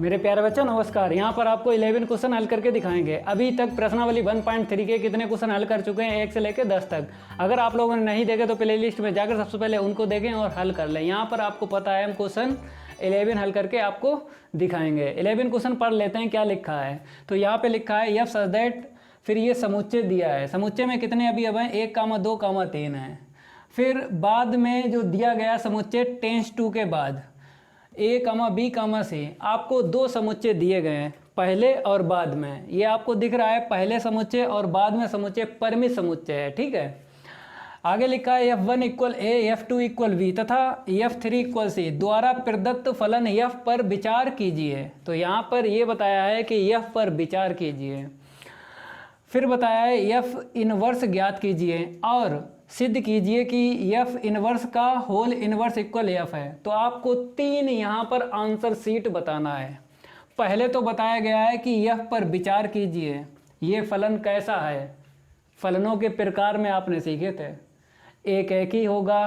मेरे प्यारे बच्चों नमस्कार। यहाँ पर आपको 11 क्वेश्चन हल करके दिखाएंगे। अभी तक प्रश्नावली 1.3 के कितने क्वेश्चन हल कर चुके हैं 1 से लेकर 10 तक। अगर आप लोगों ने नहीं देखे तो प्ले लिस्ट में जाकर सबसे पहले उनको देखें और हल कर लें। यहाँ पर आपको पता है हम क्वेश्चन 11 हल करके आपको दिखाएंगे। 11 क्वेश्चन पढ़ लेते हैं क्या लिखा है। तो यहाँ पर लिखा है एफ सच दैट, फिर ये समुच्चय दिया है। समुच्चय में कितने अभी अब हैं 1, 2, 3 हैं। फिर बाद में जो दिया गया समुच्चय टेंस टू के बाद ए कमा बी कमा सी, आपको दो समुच्चय दिए गए हैं पहले और बाद में। ये आपको दिख रहा है पहले समुच्चय और बाद में समुच्चय परिमित समुच्चय है, ठीक है। आगे लिखा है F1 इक्वल ए, F2 इक्वल बी तथा F3 इक्वल सी द्वारा प्रदत्त फलन F पर विचार कीजिए। तो यहाँ पर ये बताया है कि F पर विचार कीजिए। फिर बताया है F इनवर्स ज्ञात कीजिए और सिद्ध कीजिए कि F इनवर्स का होल इनवर्स इक्वल F है। तो आपको 3 यहाँ पर आंसर शीट बताना है। पहले तो बताया गया है कि F पर विचार कीजिए, ये फलन कैसा है। फलनों के प्रकार में आपने सीखे थे, एक एकी होगा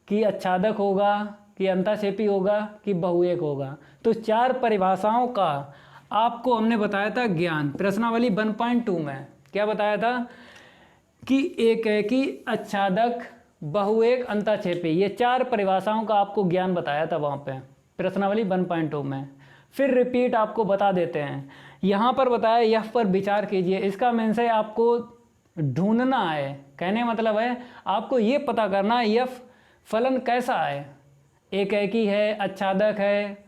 कि अच्छादक होगा कि अंताक्षेपी होगा कि बहुएक होगा। तो 4 परिभाषाओं का आपको हमने बताया था ज्ञान। प्रश्नावली 1.2 में क्या बताया था कि एक एकी, अच्छादक, बहुएक, अंताक्षेपी, ये 4 परिभाषाओं का आपको ज्ञान बताया था वहाँ पे प्रश्नावली 1.2 में। फिर रिपीट आपको बता देते हैं। यहाँ पर बताया F पर विचार कीजिए। इसका मीन्स है आपको ढूंढना है, कहने मतलब है आपको ये पता करना है F फलन कैसा है, एक एकी है, अच्छादक है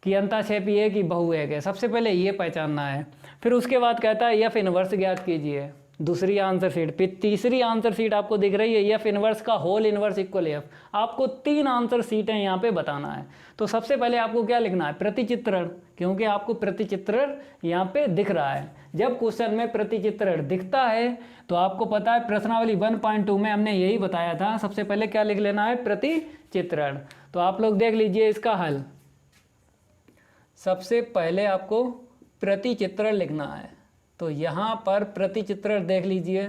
कि अंताक्षेपी है कि बहुएक है। सबसे पहले ये पहचानना है। फिर उसके बाद कहता है F इनवर्स ज्ञात कीजिए, दूसरी आंसर शीट। फिर तीसरी आंसर शीट आपको दिख रही है F इनवर्स का होल इनवर्स इक्वल F। आपको 3 आंसर शीटें यहाँ पे बताना है। तो सबसे पहले आपको क्या लिखना है, प्रतिचित्रण, क्योंकि आपको प्रतिचित्रण यहाँ पे दिख रहा है। जब क्वेश्चन में प्रतिचित्रण दिखता है तो आपको पता है प्रश्नावली 1.2 में हमने यही बताया था, सबसे पहले क्या लिख लेना है, प्रतिचित्रण। तो आप लोग देख लीजिए इसका हल। सबसे पहले आपको प्रतिचित्रण लिखना है। तो यहाँ पर प्रतिचित्रण देख लीजिए,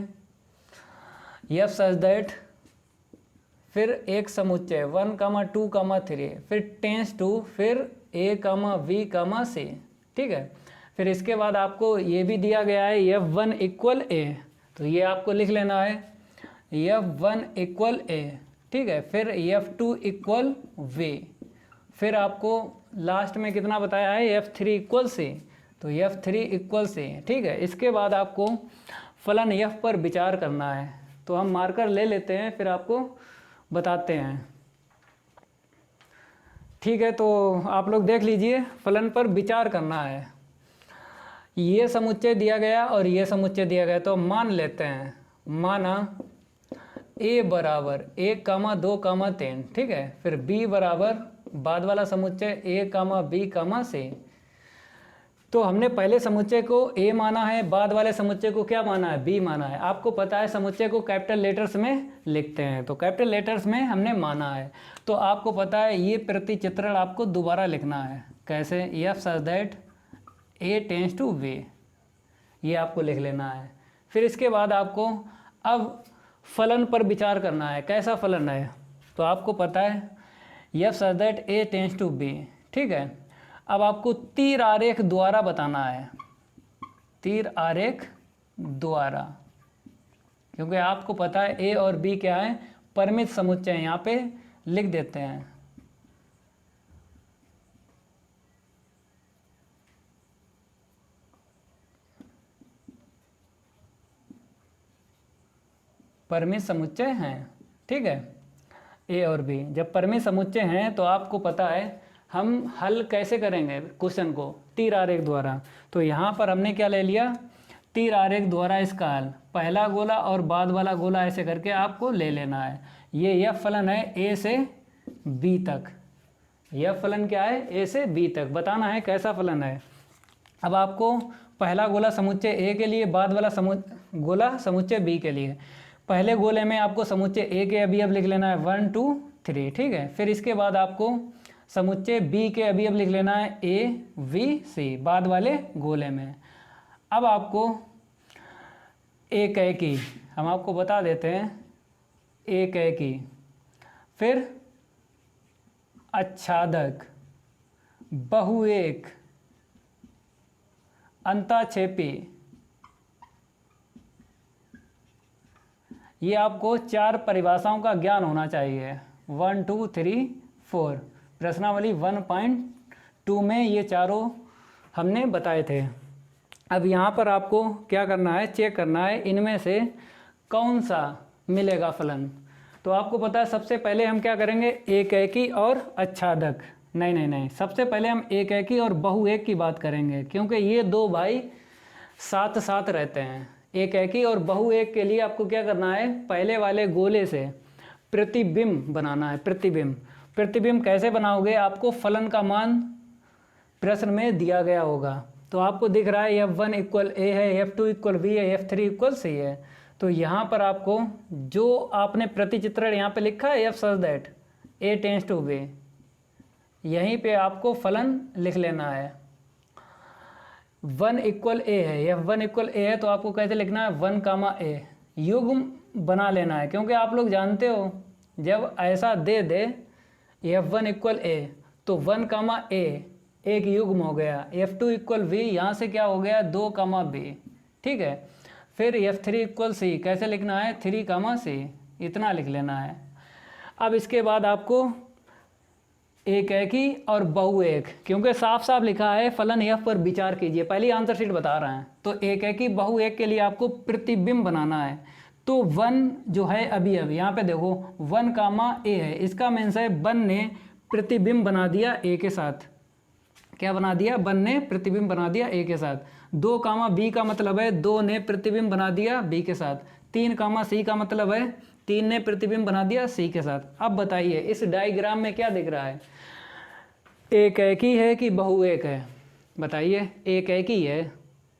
F सच दैट, फिर एक समुच्चय 1, 2, 3, फिर टेंस टू, फिर A, B, C, ठीक है। फिर इसके बाद आपको ये भी दिया गया है F1 इक्वल A, तो ये आपको लिख लेना है F1 इक्वल A, ठीक है। फिर F2 इक्वल V, फिर आपको लास्ट में कितना बताया है F3 इक्वल C, तो F3 इक्वल से, ठीक है। इसके बाद आपको फलन F पर विचार करना है। तो हम मार्कर ले लेते हैं, फिर आपको बताते हैं, ठीक है। तो आप लोग देख लीजिए, फलन पर विचार करना है। ये समुच्चय दिया गया और ये समुच्चय दिया गया, तो मान लेते हैं, माना A बराबर 1, 2, 3, ठीक है। फिर B बराबर बाद वाला समुच्चय A, B, C। तो हमने पहले समुच्चय को A माना है, बाद वाले समुच्चय को क्या माना है, B माना है। आपको पता है समुच्चय को कैपिटल लेटर्स में लिखते हैं, तो कैपिटल लेटर्स में हमने माना है। तो आपको पता है ये प्रतिचित्रण आपको दोबारा लिखना है। कैसे, F such that A tends to B, ये आपको लिख लेना है। फिर इसके बाद आपको अब फलन पर विचार करना है, कैसा फलन है। तो आपको पता है F such that A tends to B, ठीक है। अब आपको तीर आरेख द्वारा बताना है, तीर आरेख द्वारा, क्योंकि आपको पता है A और B क्या है, परिमित समुच्चय, यहाँ पे लिख देते हैं। परिमित समुच्चय हैं, ठीक है। A और B जब परिमित समुच्चय हैं तो आपको पता है हम हल कैसे करेंगे क्वेश्चन को, तीर आरेख द्वारा। तो यहाँ पर हमने क्या ले लिया, तीर आरेख द्वारा इसका हल, पहला गोला और बाद वाला गोला ऐसे करके आपको ले लेना है। ये F फलन है A से B तक, F फलन क्या है, A से B तक बताना है कैसा फलन है। अब आपको पहला गोला समुच्चय A के लिए, बाद वाला गोला समुच्चय B के लिए। पहले गोले में आपको समुच्चय A के अवयव लिख लेना है 1, 2, 3, ठीक है। फिर इसके बाद आपको समुच्चय B के अवयव लिख लेना है A, B, C बाद वाले गोले में। अब आपको एक एकी, हम आपको बता देते हैं, एक एकी, फिर अच्छादक, बहुएक, अंताक्षेपी, ये आपको 4 परिभाषाओं का ज्ञान होना चाहिए। 1 2 3 4 प्रश्नावली 1.2 में ये चारों हमने बताए थे। अब यहाँ पर आपको क्या करना है, चेक करना है इनमें से कौन सा मिलेगा फलन। तो आपको पता है सबसे पहले हम क्या करेंगे, एकैकी और आच्छादक। नहीं, सबसे पहले हम एकैकी और बहुएक की बात करेंगे, क्योंकि ये दो भाई साथ साथ रहते हैं। एकैकी और बहुएक के लिए आपको क्या करना है, पहले वाले गोले से प्रतिबिंब बनाना है। प्रतिबिंब कैसे बनाओगे, आपको फलन का मान प्रश्न में दिया गया होगा। तो आपको दिख रहा है F1 = A है, F2 = B है, F3 = C है। तो यहाँ पर आपको जो आपने प्रतिचित्रण यहाँ पे लिखा है F such that A tends to B, यहीं पे आपको फलन लिख लेना है। 1 = A है, F1 = A है, तो आपको कैसे लिखना है, 1, A युग्म बना लेना है। क्योंकि आप लोग जानते हो जब ऐसा दे दे F1 = A तो 1, A एक युग्म हो गया, F2 = B यहाँ से क्या हो गया, 2, B, ठीक है। फिर F3 = C कैसे लिखना है, 3, C, इतना लिख लेना है। अब इसके बाद आपको एकैकी और बहुएक, क्योंकि साफ साफ लिखा है फलन F पर विचार कीजिए, पहली आंसर शीट बता रहे हैं। तो एकैकी बहुएक के लिए आपको प्रतिबिंब बनाना है। तो 1 जो है अभी यहाँ पे देखो 1, A है, इसका मीन्स है 1 ने प्रतिबिंब बना दिया A के साथ। क्या बना दिया, 1 ने प्रतिबिंब बना दिया A के साथ। 2, B का मतलब है 2 ने प्रतिबिंब बना दिया B के साथ। 3, C का मतलब है 3 ने प्रतिबिंब बना दिया C के साथ। अब बताइए इस डायग्राम में क्या दिख रहा है, एकैकी है कि बहुएक है, बताइए। एकैकी है,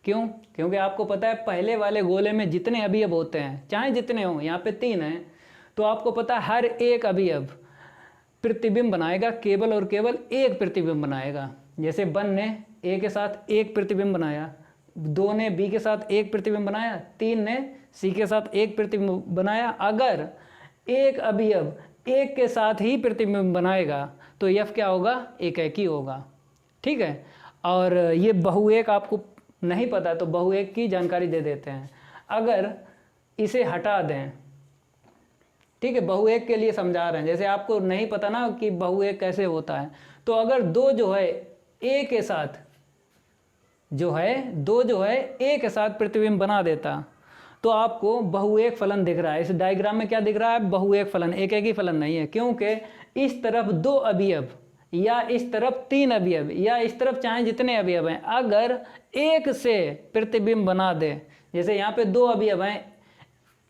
क्यों, क्योंकि आपको पता है पहले वाले गोले में जितने अवयव होते हैं चाहे जितने हों, यहाँ पे 3 हैं, तो आपको पता है हर एक अवयव प्रतिबिंब बनाएगा, केवल और केवल एक प्रतिबिंब बनाएगा। जैसे 1 ने A के साथ एक प्रतिबिंब बनाया, 2 ने B के साथ एक प्रतिबिंब बनाया, 3 ने C के साथ एक प्रतिबिंब बनाया। अगर एक अवयव एक के साथ ही प्रतिबिंब बनाएगा तो F क्या होगा, एकैकी होगा, ठीक है। और ये बहुएक आपको नहीं पता तो बहुएक की जानकारी दे देते हैं। अगर इसे हटा दें, ठीक है, बहुएक के लिए समझा रहे हैं, जैसे आपको नहीं पता ना कि बहुएक कैसे होता है। तो अगर 2 जो है A के साथ A के साथ प्रतिबिंब बना देता तो आपको बहुएक फलन दिख रहा है। इस डायग्राम में क्या दिख रहा है, बहुएक फलन, एकैकी फलन नहीं है। क्योंकि इस तरफ 2 अवयव या इस तरफ 3 अवयव या इस तरफ चाहे जितने अवयव हैं, अगर एक से प्रतिबिंब बना दे, जैसे यहाँ पे 2 अवयव हैं,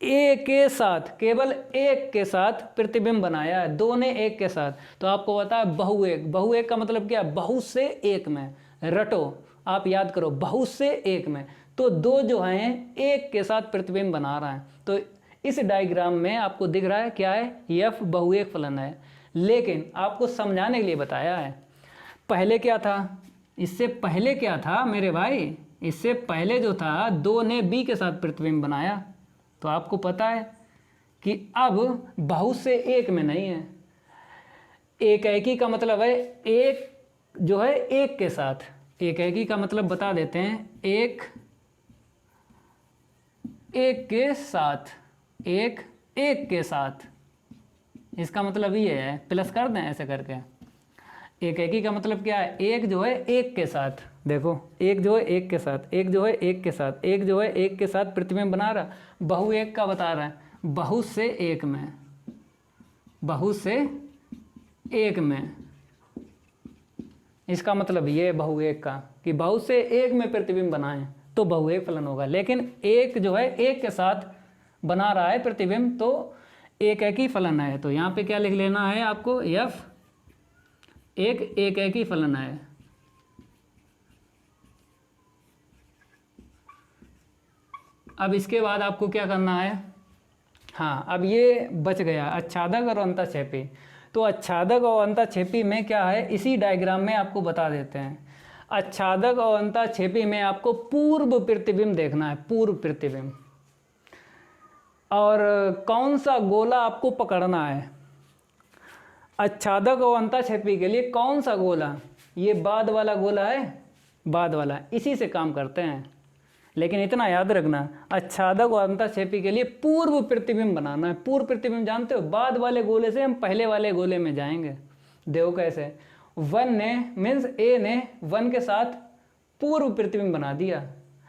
A के साथ केवल एक के साथ प्रतिबिंब बनाया है, 2 ने एक के साथ, तो आपको पता है बहुएक। बहुएक का मतलब क्या, बहुत से एक में, रटो आप याद करो, बहुत से एक में। तो 2 जो हैं एक के साथ प्रतिबिंब बना रहा है। तो इस डायग्राम में आपको दिख रहा है क्या है, F बहुएक फलन है। लेकिन आपको समझाने के लिए बताया है। पहले क्या था, इससे पहले क्या था मेरे भाई, इससे पहले जो था 2 ने B के साथ प्रतिबिंब बनाया। तो आपको पता है कि अब बहुत से एक में नहीं है। एकैकी का मतलब है एक जो है एक के साथ, एकैकी का मतलब बता देते हैं, एक के साथ, एक के साथ, इसका मतलब ये है, प्लस कर दें ऐसे करके। एकैकी का मतलब क्या है, एक जो है एक के साथ, देखो एक जो है एक के साथ, एक जो है एक के साथ, एक जो है एक के साथ प्रतिबिंब बना रहा। बहुएक का बता रहा है, बहुत से एक में, बहुत से एक में, इसका मतलब ये है बहुएक का कि बहुत से एक में प्रतिबिंब बनाएं तो बहुएक फलन होगा। लेकिन एक जो है एक के साथ बना रहा है प्रतिबिंब तो एकैकी फलन है। तो यहाँ पे क्या लिख लेना है आपको, F एक एकैकी फलन है। अब इसके बाद आपको क्या करना है, हाँ अब ये बच गया आच्छादक और अंतःक्षेपी। तो आच्छादक और अंतःक्षेपी में क्या है, इसी डायग्राम में आपको बता देते हैं। आच्छादक और अंतःक्षेपी में आपको पूर्व प्रतिबिंब देखना है, पूर्व प्रतिबिंब। और कौन सा गोला आपको पकड़ना है, आच्छादक और अंतःक्षेपी के लिए कौन सा गोला, ये बाद वाला गोला है, बाद वाला, इसी से काम करते हैं। लेकिन इतना याद रखना, आच्छादक और अंतःक्षेपी के लिए पूर्व प्रतिबिंब बनाना है। पूर्व प्रतिबिंब जानते हो, बाद वाले गोले से हम पहले वाले गोले में जाएंगे। देखो कैसे, 1 ने मीन्स ए ने 1 के साथ पूर्व प्रतिबिंब बना दिया।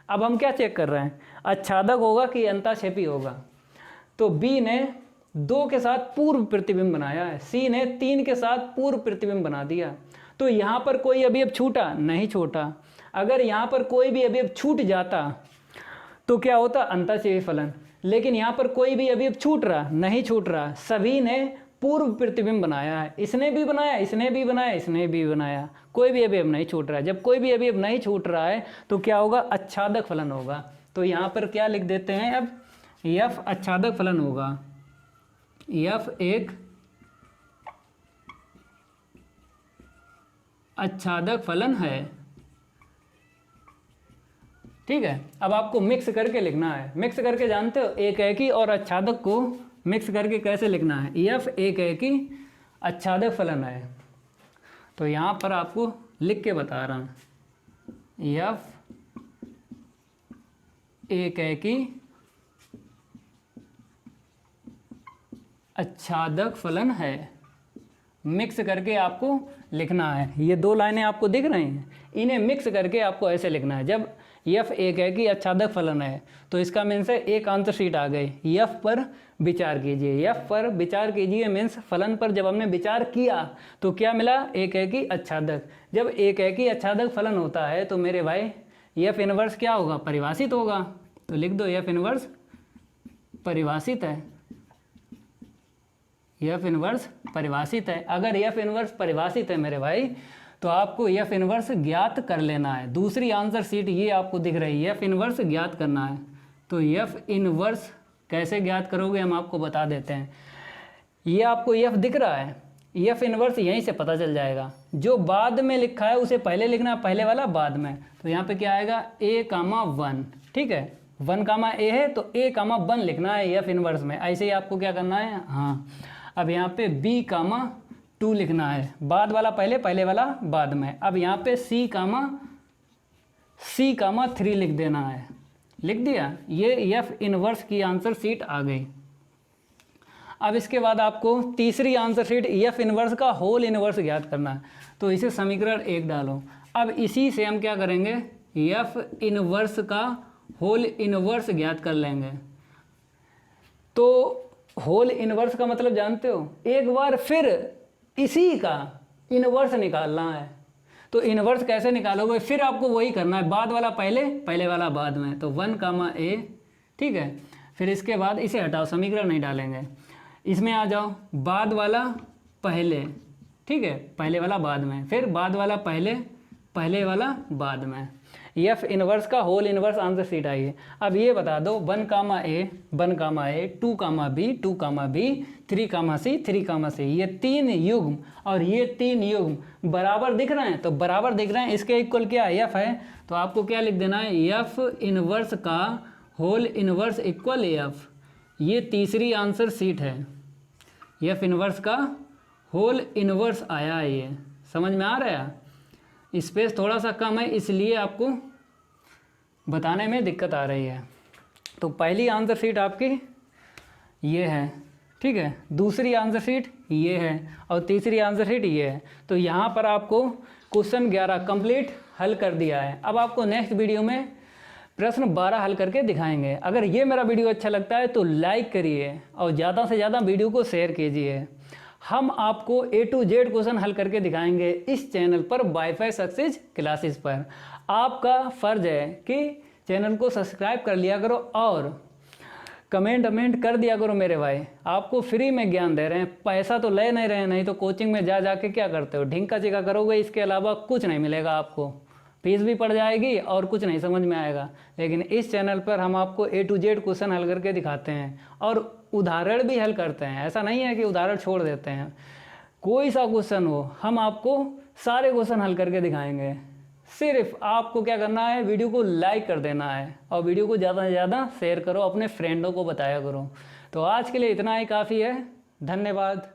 अब हम क्या चेक कर रहे हैं, आच्छादक होगा कि अंतःक्षेपी होगा। तो बी ने 2 के साथ पूर्व प्रतिबिंब बनाया है, सी ने 3 के साथ पूर्व प्रतिबिंब बना दिया। तो यहाँ पर कोई अवयव छूटा नहीं छूटा। अगर यहाँ पर कोई भी अवयव छूट जाता तो क्या होता, अंतःक्षेपी फलन। लेकिन यहाँ पर कोई भी अवयव छूट रहा नहीं छूट रहा, सभी ने पूर्व प्रतिबिंब बनाया है। इसने भी बनाया, इसने भी बनाया, इसने भी बनाया, कोई भी अवयव नहीं छूट रहा है। जब कोई भी अवयव नहीं छूट रहा है तो क्या होगा, आच्छादक फलन होगा। तो यहाँ पर क्या लिख देते हैं, अब यफ आच्छादक फलन होगा। यफ एक आच्छादक फलन है। ठीक है, अब आपको मिक्स करके लिखना है। मिक्स करके जानते हो, एक एकी और आच्छादक को मिक्स करके कैसे लिखना है। यफ एक एकी आच्छादक फलन है। तो यहाँ पर आपको लिख के बता रहा हूँ, यफ एक एकी आच्छादक फलन है। मिक्स करके आपको लिखना है। ये 2 लाइनें आपको दिख रही हैं, इन्हें मिक्स करके आपको ऐसे लिखना है। जब यफ एक है कि आच्छादक फलन है तो इसका मीन्स है एक आंसर शीट आ गई। यफ पर विचार कीजिए, यफ पर विचार कीजिए मीन्स फलन पर जब हमने विचार किया तो क्या मिला, एक है कि आच्छादक। जब एक है कि आच्छादक फलन होता है तो मेरे भाई यफ इनवर्स क्या होगा, परिभाषित होगा। तो लिख दो यफ इनवर्स परिभाषित है। यफ इनवर्स परिभाषित है। अगर यफ इनवर्स परिभाषित है मेरे भाई तो आपको यफ इनवर्स ज्ञात कर लेना है। दूसरी आंसर शीट ये आपको दिख रही है, यफ इनवर्स ज्ञात करना है। तो यफ इनवर्स कैसे ज्ञात करोगे हम आपको बता देते हैं। ये आपको यफ दिख रहा है, यफ इनवर्स यहीं से पता चल जाएगा। जो बाद में लिखा है उसे पहले लिखना, पहले वाला बाद में। तो यहाँ पे क्या आएगा, a, 1। ठीक है, 1, a है तो a, 1 लिखना है यफ इनवर्स में। ऐसे ही आपको क्या करना है, हाँ। अब यहाँ पे b, 2 लिखना है, बाद वाला पहले, पहले वाला बाद में। अब यहाँ पे C, 3 लिख देना है। लिख दिया, ये यफ इनवर्स की आंसर शीट आ गई। अब इसके बाद आपको तीसरी आंसर शीट यफ इनवर्स का होल इनवर्स ज्ञात करना है। तो इसे समीकरण 1 डालो। अब इसी से हम क्या करेंगे, यफ इनवर्स का होल इनवर्स ज्ञात कर लेंगे। तो होल इनवर्स का मतलब जानते हो, एक बार फिर इसी का इनवर्स निकालना है। तो इनवर्स कैसे निकालोगे, फिर आपको वही करना है, बाद वाला पहले, पहले वाला बाद में। तो 1, a, ठीक है। फिर इसके बाद इसे हटाओ, समीकरण नहीं डालेंगे, इसमें आ जाओ, बाद वाला पहले, ठीक है, पहले वाला बाद में, फिर बाद वाला पहले, पहले वाला बाद में। यफ इनवर्स का होल इनवर्स आंसर शीट आई है। अब ये बता दो, 1, a, 2, b, 2, b, 3, c, 3, c, ये 3 युग्म और ये 3 युग्म बराबर दिख रहे हैं। तो बराबर दिख रहे हैं, इसके इक्वल क्या यफ है। तो आपको क्या लिख देना है, यफ इनवर्स का होल इनवर्स इक्वल यफ। ये तीसरी आंसर शीट है, यफ इनवर्स का होल इनवर्स आया है। ये समझ में आ रहा है, स्पेस थोड़ा सा कम है इसलिए आपको बताने में दिक्कत आ रही है। तो पहली आंसर शीट आपकी ये है, ठीक है, दूसरी आंसर शीट ये है और तीसरी आंसर शीट ये है। तो यहाँ पर आपको क्वेश्चन 11 कंप्लीट हल कर दिया है। अब आपको नेक्स्ट वीडियो में प्रश्न 12 हल करके दिखाएंगे। अगर ये मेरा वीडियो अच्छा लगता है तो लाइक करिए और ज़्यादा से ज़्यादा वीडियो को शेयर कीजिए। हम आपको A to Z क्वेश्चन हल करके दिखाएंगे इस चैनल पर, वाईफाई सक्सेस क्लासेस पर। आपका फ़र्ज़ है कि चैनल को सब्सक्राइब कर लिया करो और कमेंट कर दिया करो मेरे भाई। आपको फ्री में ज्ञान दे रहे हैं, पैसा तो ले नहीं रहे हैं, नहीं तो कोचिंग में जा के क्या करते हो, ढिंका चिका करोगे, इसके अलावा कुछ नहीं मिलेगा आपको। फीस भी पड़ जाएगी और कुछ नहीं समझ में आएगा। लेकिन इस चैनल पर हम आपको A to Z क्वेश्चन हल करके दिखाते हैं और उदाहरण भी हल करते हैं। ऐसा नहीं है कि उदाहरण छोड़ देते हैं, कोई सा क्वेश्चन हो हम आपको सारे क्वेश्चन हल करके दिखाएंगे। सिर्फ आपको क्या करना है, वीडियो को लाइक कर देना है और वीडियो को ज़्यादा से ज़्यादा शेयर करो, अपने फ्रेंडों को बताया करो। तो आज के लिए इतना ही काफ़ी है, धन्यवाद।